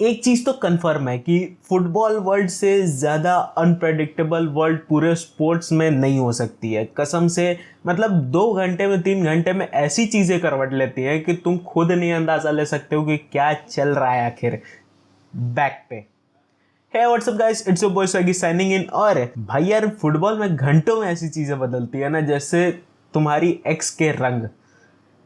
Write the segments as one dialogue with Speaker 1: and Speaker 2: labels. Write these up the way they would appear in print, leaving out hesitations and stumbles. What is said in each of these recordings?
Speaker 1: एक चीज़ तो कंफर्म है कि फुटबॉल वर्ल्ड से ज़्यादा अनप्रेडिक्टेबल वर्ल्ड पूरे स्पोर्ट्स में नहीं हो सकती है, कसम से। मतलब 2 घंटे में 3 घंटे में ऐसी चीज़ें करवट लेती हैं कि तुम खुद नहीं अंदाज़ा ले सकते हो कि क्या चल रहा है आखिर बैक पे। Hey what's up guys, it's your boy Swaggy signing in. और भाई यार, फुटबॉल में घंटों में ऐसी चीज़ें बदलती है ना, जैसे तुम्हारी एक्स के रंग।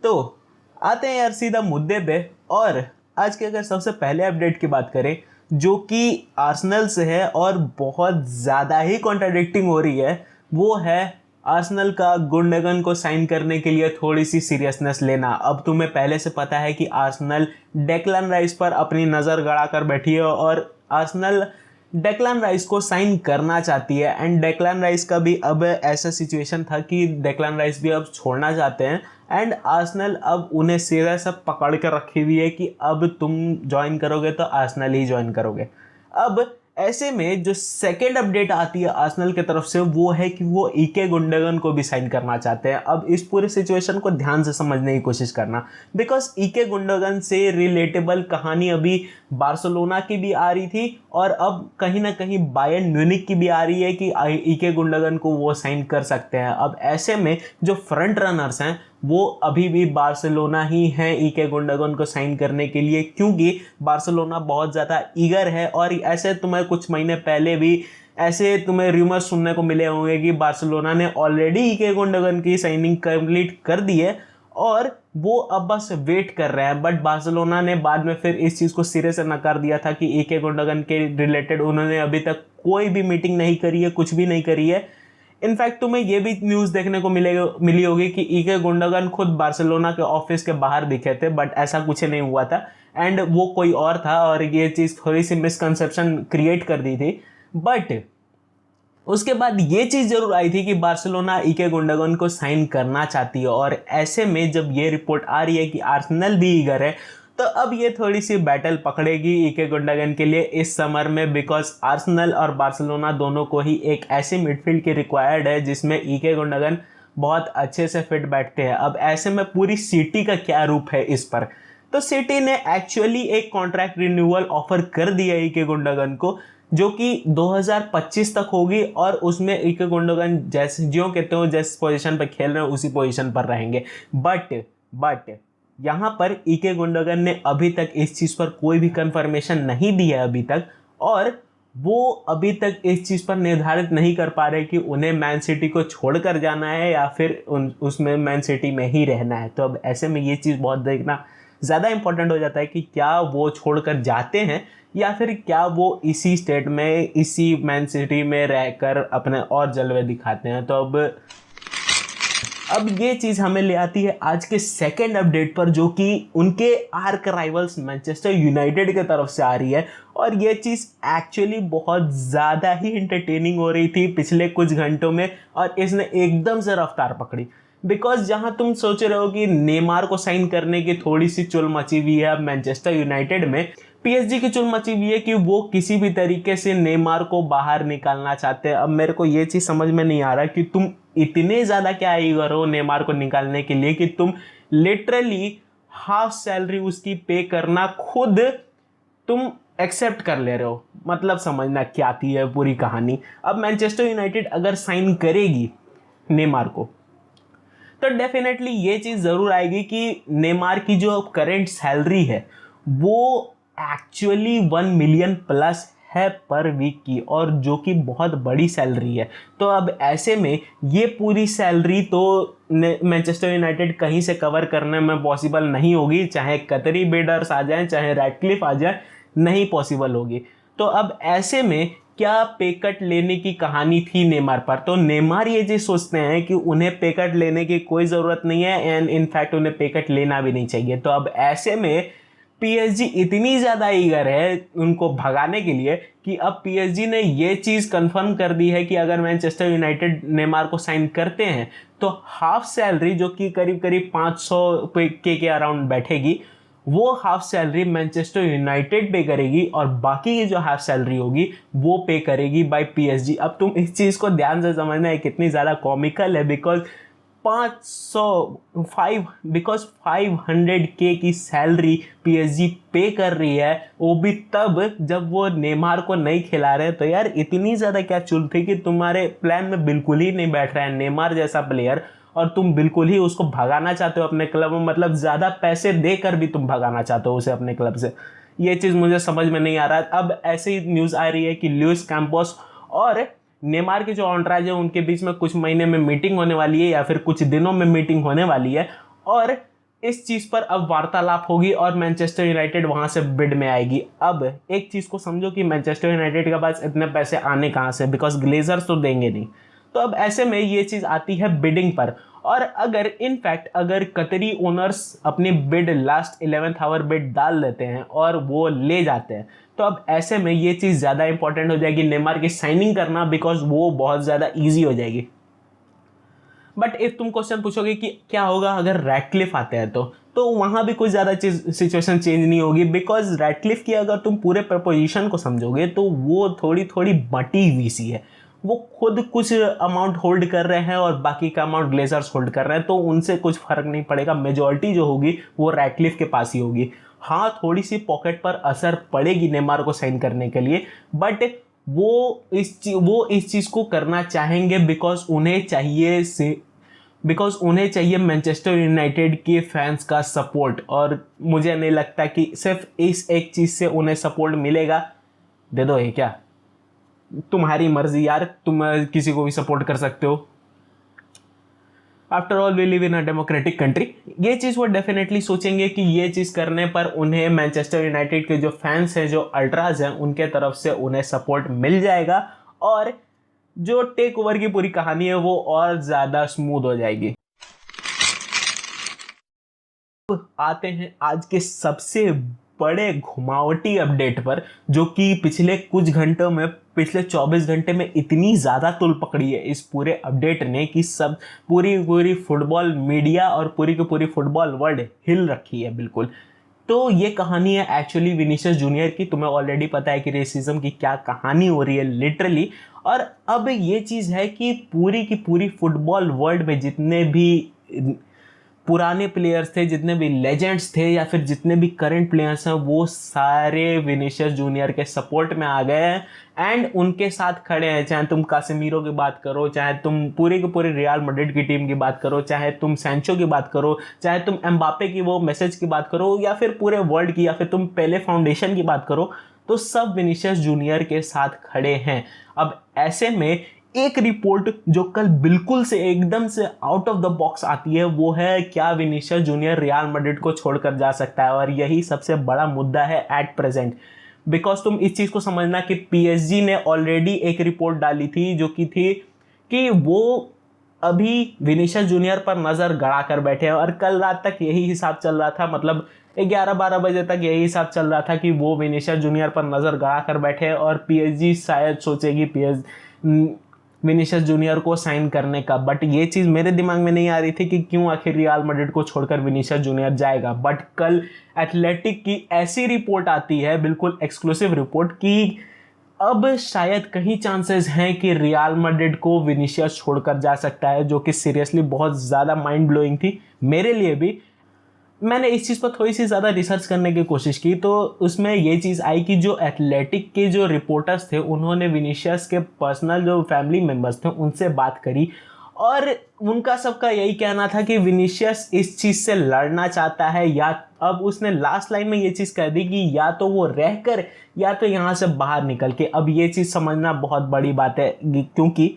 Speaker 1: तो आते हैं यार सीधा मुद्दे पे। और आज के अगर सबसे पहले अपडेट की बात करें, जो कि आर्सेनल से है और बहुत ज़्यादा ही कॉन्ट्राडिक्टिंग हो रही है, वो है आर्सेनल का गुंडोगन को साइन करने के लिए थोड़ी सी सीरियसनेस लेना। अब तुम्हें पहले से पता है कि आर्सेनल डेक्लन राइस पर अपनी नज़र गड़ा कर बैठी है और आर्सेनल डेक्लन राइस को साइन करना चाहती है। एंड डेक्लन राइस का भी अब ऐसा सिचुएशन था कि डेक्लन राइस भी अब छोड़ना चाहते हैं। एंड आर्सेनल अब उन्हें सीधा सा पकड़ कर रखी हुई है कि अब तुम ज्वाइन करोगे तो आर्सेनल ही ज्वाइन करोगे। अब ऐसे में जो सेकेंड अपडेट आती है आर्सेनल की तरफ से, वो है कि वो इके गुंडोगन को भी साइन करना चाहते हैं। अब इस पूरे सिचुएशन को ध्यान से समझने की कोशिश करना, बिकॉज इके गुंडोगन से रिलेटेबल कहानी अभी बार्सिलोना की भी आ रही थी और अब कहीं ना कहीं बायर्न म्यूनिख की भी आ रही है कि इके गुंडोगन को वो साइन कर सकते हैं। अब ऐसे में जो फ्रंट रनर्स हैं वो अभी भी बार्सिलोना ही हैं इके गुंडोगन को साइन करने के लिए, क्योंकि बार्सिलोना बहुत ज़्यादा ईगर है। और ऐसे तुम्हें कुछ महीने पहले भी ऐसे तुम्हें रूमर्स सुनने को मिले होंगे कि बार्सिलोना ने ऑलरेडी इके गुंडोगन की साइनिंग कंप्लीट कर दी है और वो अब बस वेट कर रहे हैं। बट बार्सिलोना ने बाद में फिर इस चीज़ को सिरे से नकार दिया था कि इके गुंडोगन के रिलेटेड उन्होंने अभी तक कोई भी मीटिंग नहीं करी है, कुछ भी नहीं करी है। इनफैक्ट तुम्हें ये भी न्यूज़ देखने को मिली होगी कि इके गुंडोगन खुद बार्सिलोना के ऑफिस के बाहर दिखे थे, बट ऐसा कुछ नहीं हुआ था एंड वो कोई और था और ये चीज़ थोड़ी सी मिसकंसेप्शन क्रिएट कर दी थी। बट उसके बाद ये चीज़ जरूर आई थी कि बार्सिलोना इके गुंडोगन को साइन करना चाहती है। और ऐसे में जब ये रिपोर्ट आ रही है कि आर्सेनल भी ईगर है, तो अब ये थोड़ी सी बैटल पकड़ेगी इके गुंडोगन के लिए इस समर में, बिकॉज आर्सेनल और बार्सिलोना दोनों को ही एक ऐसी मिडफील्ड की रिक्वायर्ड है जिसमें इके गुंडोगन बहुत अच्छे से फिट बैठते हैं। अब ऐसे में पूरी सिटी का क्या रूप है इस पर, तो सिटी ने एक्चुअली एक कॉन्ट्रैक्ट रिन्यूअल ऑफर कर दिया इके गुंडोगन को, जो कि 2025 तक होगी और उसमें इके गुंडोगन जैसे ज्यों कहते हो जिस पोजीशन पर खेल रहे हैं उसी पोजीशन पर रहेंगे। बट यहाँ पर इके गुंडोगन ने अभी तक इस चीज़ पर कोई भी कंफर्मेशन नहीं दी है अभी तक, और वो अभी तक इस चीज़ पर निर्धारित नहीं कर पा रहे कि उन्हें मैन सिटी को छोड़कर जाना है या फिर उसमें मैन सिटी में ही रहना है। तो अब ऐसे में ये चीज़ बहुत देखना ज़्यादा इंपॉर्टेंट हो जाता है कि क्या वो छोड़कर जाते हैं या फिर क्या वो इसी स्टेट में इसी मैन सिटी में रहकर अपने और जलवे दिखाते हैं। तो अब ये चीज़ हमें ले आती है आज के सेकंड अपडेट पर, जो कि उनके आर्क राइवल्स मैनचेस्टर यूनाइटेड की तरफ से आ रही है। और ये चीज़ एक्चुअली बहुत ज़्यादा ही इंटरटेनिंग हो रही थी पिछले कुछ घंटों में और इसने एकदम से रफ्तार पकड़ी। बिकॉज जहाँ तुम सोच रहे हो कि नेमार को साइन करने की थोड़ी सी चुल मची हुई है मैनचेस्टर यूनाइटेड में, पीएसजी की चुल मची हुई है कि वो किसी भी तरीके से नेमार को बाहर निकालना चाहते हैं। अब मेरे को ये चीज़ समझ में नहीं आ रहा कि तुम इतने ज़्यादा क्या ईगर हो नेमार को निकालने के लिए कि तुम लिटरली हाफ सैलरी उसकी पे करना खुद तुम एक्सेप्ट कर ले रहे हो। मतलब समझना क्या थी है पूरी कहानी। अब मैनचेस्टर यूनाइटेड अगर साइन करेगी नेमार को, तो डेफिनेटली ये चीज़ ज़रूर आएगी कि नेमार की जो करेंट सैलरी है वो एक्चुअली 1 मिलियन प्लस है पर वीक की, और जो कि बहुत बड़ी सैलरी है। तो अब ऐसे में ये पूरी सैलरी तो मैनचेस्टर यूनाइटेड कहीं से कवर करने में पॉसिबल नहीं होगी, चाहे कतरी बिडर्स आ जाएं चाहे रैडक्लिफ आ जाए, नहीं पॉसिबल होगी। तो अब ऐसे में क्या पे कट लेने की कहानी थी नेमार पर, तो नेमार ये चीज़ सोचते हैं कि उन्हें पे कट लेने की कोई ज़रूरत नहीं है एंड इनफैक्ट उन्हें पे कट लेना भी नहीं चाहिए। तो अब ऐसे में पीएसजी इतनी ज़्यादा ईगर है उनको भगाने के लिए कि अब पीएसजी ने ये चीज़ कंफर्म कर दी है कि अगर मैनचेस्टर यूनाइटेड नेमार को साइन करते हैं तो हाफ सैलरी, जो कि करीब करीब 500 के अराउंड बैठेगी, वो हाफ सैलरी मैनचेस्टर यूनाइटेड पे करेगी और बाकी की जो हाफ सैलरी होगी वो पे करेगी बाय पीएसजी। अब तुम इस चीज़ को ध्यान से समझना है कितनी ज़्यादा कॉमिकल है, बिकॉज बिकॉज 500K की सैलरी पीएसजी पे कर रही है, वो भी तब जब वो नेमार को नहीं खिला रहे। तो यार इतनी ज़्यादा क्या चुल थी कि तुम्हारे प्लान में बिल्कुल ही नहीं बैठ रहा है नेमार जैसा प्लेयर, और तुम बिल्कुल ही उसको भगाना चाहते हो अपने क्लब में, मतलब ज़्यादा पैसे देकर भी तुम भगाना चाहते हो उसे अपने क्लब से। ये चीज़ मुझे समझ में नहीं आ रहा है। अब ऐसे ही न्यूज़ आ रही है कि लुइस कैंपोस और नेमार के जो ऑनराज है उनके बीच में कुछ महीने में मीटिंग होने वाली है, या फिर कुछ दिनों में मीटिंग होने वाली है, और इस चीज़ पर अब वार्तालाप होगी और मैनचेस्टर यूनाइटेड वहां से बिड में आएगी। अब एक चीज़ को समझो कि मैनचेस्टर यूनाइटेड के पास इतने पैसे आने कहाँ से, बिकॉज ग्लेजर्स तो देंगे नहीं। तो अब ऐसे में ये चीज़ आती है बिडिंग पर, और अगर इनफैक्ट अगर कतरी ओनर्स अपनी bid last 11th our bid डाल देते हैं और वो ले जाते हैं, तो अब ऐसे में ये चीज़ ज़्यादा इंपॉर्टेंट हो जाएगी नेमार की साइनिंग करना, बिकॉज वो बहुत ज़्यादा ईजी हो जाएगी। बट इफ तुम क्वेश्चन पूछोगे कि क्या होगा अगर रैडक्लिफ आते हैं, तो वहाँ भी कुछ ज़्यादा सिचुएशन चेंज नहीं होगी, बिकॉज रैडक्लिफ की अगर तुम पूरे प्रपोजिशन को समझोगे तो वो थोड़ी थोड़ी बटी हुई सी है। वो खुद कुछ अमाउंट होल्ड कर रहे हैं और बाकी का अमाउंट ग्लेजर्स होल्ड कर रहे हैं, तो उनसे कुछ फर्क नहीं पड़ेगा। मेजॉरिटी जो होगी वो रैडक्लिफ के पास ही होगी। हाँ, थोड़ी सी पॉकेट पर असर पड़ेगी नेमार को साइन करने के लिए, बट वो इस चीज़ को करना चाहेंगे बिकॉज उन्हें चाहिए मैनचेस्टर यूनाइटेड के फैंस का सपोर्ट, और मुझे नहीं लगता कि सिर्फ इस एक चीज़ से उन्हें सपोर्ट मिलेगा। दे दो ये क्या, तुम्हारी मर्जी यार, तुम किसी को भी सपोर्ट कर सकते हो। After all we live in a democratic country. ये चीज़ वो डेफिनेटली सोचेंगे कि ये चीज़ करने पर उन्हें मैनचेस्टर यूनाइटेड के जो फैंस हैं, जो अल्ट्राज हैं, उनके तरफ से उन्हें सपोर्ट मिल जाएगा, और जो टेक ओवर की पूरी कहानी है वो और ज़्यादा स्मूथ हो जाएगी। आते हैं आज के सबसे बड़े घुमावटी अपडेट पर, जो कि पिछले 24 घंटे में इतनी ज़्यादा तुल पकड़ी है इस पूरे अपडेट ने कि सब पूरी फुटबॉल मीडिया और पूरी की पूरी फुटबॉल वर्ल्ड हिल रखी है बिल्कुल। तो ये कहानी है एक्चुअली विनीशियस जूनियर की। तुम्हें ऑलरेडी पता है कि रेसिज्म की क्या कहानी हो रही है लिटरली, और अब ये चीज़ है कि पूरी की पूरी फुटबॉल वर्ल्ड में जितने भी पुराने प्लेयर्स थे, जितने भी लेजेंड्स थे, या फिर जितने भी करंट प्लेयर्स हैं, वो सारे विनीशियस जूनियर के सपोर्ट में आ गए हैं एंड उनके साथ खड़े हैं। चाहे तुम कासेमीरो की बात करो, चाहे तुम पूरी की पूरी रियल मैड्रिड की टीम की बात करो, चाहे तुम सैंचो की बात करो, चाहे तुम एम्बापे की वो मैसेज की बात करो, या फिर पूरे वर्ल्ड की, या फिर तुम पेले फाउंडेशन की बात करो, तो सब विनीशियस जूनियर के साथ खड़े हैं। अब ऐसे में एक रिपोर्ट जो कल बिल्कुल से एकदम से आउट ऑफ द बॉक्स आती है, वो है क्या विनीशियस जूनियर रियल मैड्रिड को छोड़कर जा सकता है, और यही सबसे बड़ा मुद्दा है एट प्रेजेंट। बिकॉज तुम इस चीज़ को समझना कि पीएसजी ने ऑलरेडी एक रिपोर्ट डाली थी जो कि थी कि वो अभी विनीशियस जूनियर पर नज़र गड़ा कर बैठे हैं, और कल रात तक यही हिसाब चल रहा था, मतलब 11-12 बजे तक यही हिसाब चल रहा था कि वो विनीशियस जूनियर पर नज़र गड़ा कर बैठे हैं, और पीएसजी शायद सोचेगी विनीशियस जूनियर को साइन करने का। बट ये चीज़ मेरे दिमाग में नहीं आ रही थी कि क्यों आखिर रियल मैड्रिड को छोड़कर विनीशियस जूनियर जाएगा। बट कल एथलेटिक की ऐसी रिपोर्ट आती है, बिल्कुल एक्सक्लूसिव रिपोर्ट, कि अब शायद कहीं चांसेस हैं कि रियल मैड्रिड को विनीशियस छोड़कर जा सकता है, जो कि सीरियसली बहुत ज़्यादा माइंड ब्लोइंग थी मेरे लिए भी। मैंने इस चीज़ पर थोड़ी सी ज़्यादा रिसर्च करने की कोशिश की, तो उसमें ये चीज़ आई कि जो एथलेटिक के जो रिपोर्टर्स थे, उन्होंने विनीशियस के पर्सनल जो फैमिली मेम्बर्स थे उनसे बात करी, और उनका सबका यही कहना था कि विनीशियस इस चीज़ से लड़ना चाहता है, या अब उसने लास्ट लाइन में ये चीज़ कह दी कि या तो वो रहकर या तो यहाँ से बाहर निकल के। अब ये चीज़ समझना बहुत बड़ी बात है, क्योंकि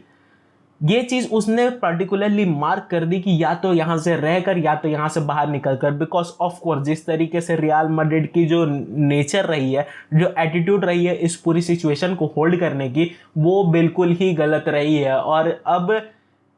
Speaker 1: ये चीज़ उसने पर्टिकुलरली मार्क कर दी कि या तो यहाँ से रहकर या तो यहाँ से बाहर निकल कर, बिकॉज ऑफ कोर्स जिस तरीके से रियल मैड्रिड की जो नेचर रही है, जो एटीट्यूड रही है इस पूरी सिचुएशन को होल्ड करने की, वो बिल्कुल ही गलत रही है। और अब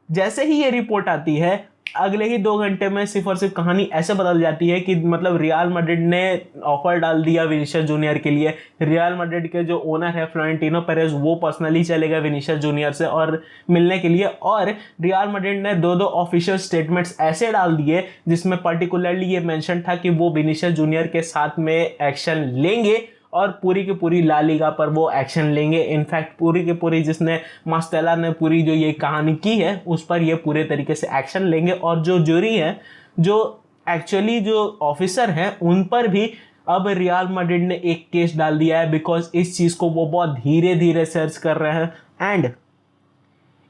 Speaker 1: जैसे ही ये रिपोर्ट आती है, अगले ही 2 घंटे में सिर्फ और सिर्फ कहानी ऐसे बदल जाती है कि मतलब रियल मैड्रिड ने ऑफर डाल दिया विनीशियस जूनियर के लिए। रियल मैड्रिड के जो ओनर है फ्लोरेंटिनो पेरेज, वो पर्सनली चले गए विनीशियस जूनियर से और मिलने के लिए, और रियल मैड्रिड ने 2 ऑफिशियल स्टेटमेंट्स ऐसे डाल दिए जिसमें पर्टिकुलरली ये मेंशन था कि वो विनीशियस जूनियर के साथ में एक्शन लेंगे और पूरी की पूरी ला लीगा पर वो एक्शन लेंगे। इनफैक्ट पूरी की पूरी जिसने मास्टेला ने पूरी जो ये कहानी की है उस पर ये पूरे तरीके से एक्शन लेंगे, और जो जूरी है, जो एक्चुअली जो ऑफिसर हैं, उन पर भी अब रियल मैड्रिड ने एक केस डाल दिया है, बिकॉज इस चीज़ को वो बहुत धीरे धीरे सर्च कर रहे हैं। एंड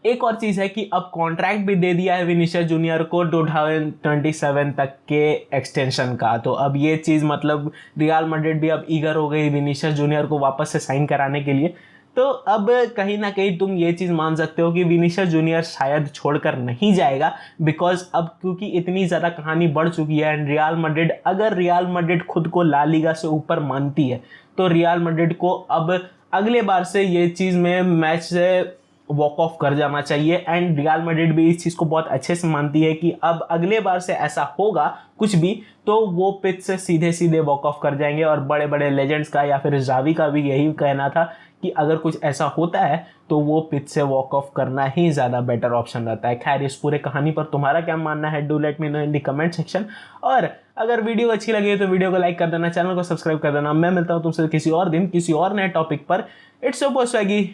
Speaker 1: एक और चीज़ है कि अब कॉन्ट्रैक्ट भी दे दिया है विनीशियस जूनियर को 2027 तक के एक्सटेंशन का। तो अब ये चीज़ मतलब रियल मैड्रिड भी अब ईगर हो गई विनीशियस जूनियर को वापस से साइन कराने के लिए। तो अब कहीं ना कहीं तुम ये चीज़ मान सकते हो कि विनीशियस जूनियर शायद छोड़कर नहीं जाएगा, बिकॉज अब क्योंकि इतनी ज़्यादा कहानी बढ़ चुकी है। एंड रियल मैड्रिड, अगर रियल मैड्रिड खुद को ला लीगा से ऊपर मानती है तो रियल मैड्रिड को अब अगले बार से ये चीज़ में मैच से वॉक ऑफ कर जाना चाहिए। एंड रियल मैड्रिड भी इस चीज़ को बहुत अच्छे से मानती है कि अब अगले बार से ऐसा होगा कुछ भी तो वो पिच से सीधे सीधे वॉक ऑफ कर जाएंगे। और बड़े बड़े लेजेंड्स का या फिर जावी का भी यही कहना था कि अगर कुछ ऐसा होता है तो वो पिच से वॉक ऑफ करना ही ज़्यादा बेटर ऑप्शन रहता है। खैर, इस पूरे कहानी पर तुम्हारा क्या मानना है, do let me know in the comment section. और अगर वीडियो अच्छी लगी तो वीडियो को लाइक कर देना, चैनल को सब्सक्राइब कर देना। मैं मिलता हूँ तुमसे किसी और दिन किसी और नए टॉपिक पर। It's your boy Swaggy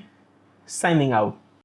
Speaker 1: signing out.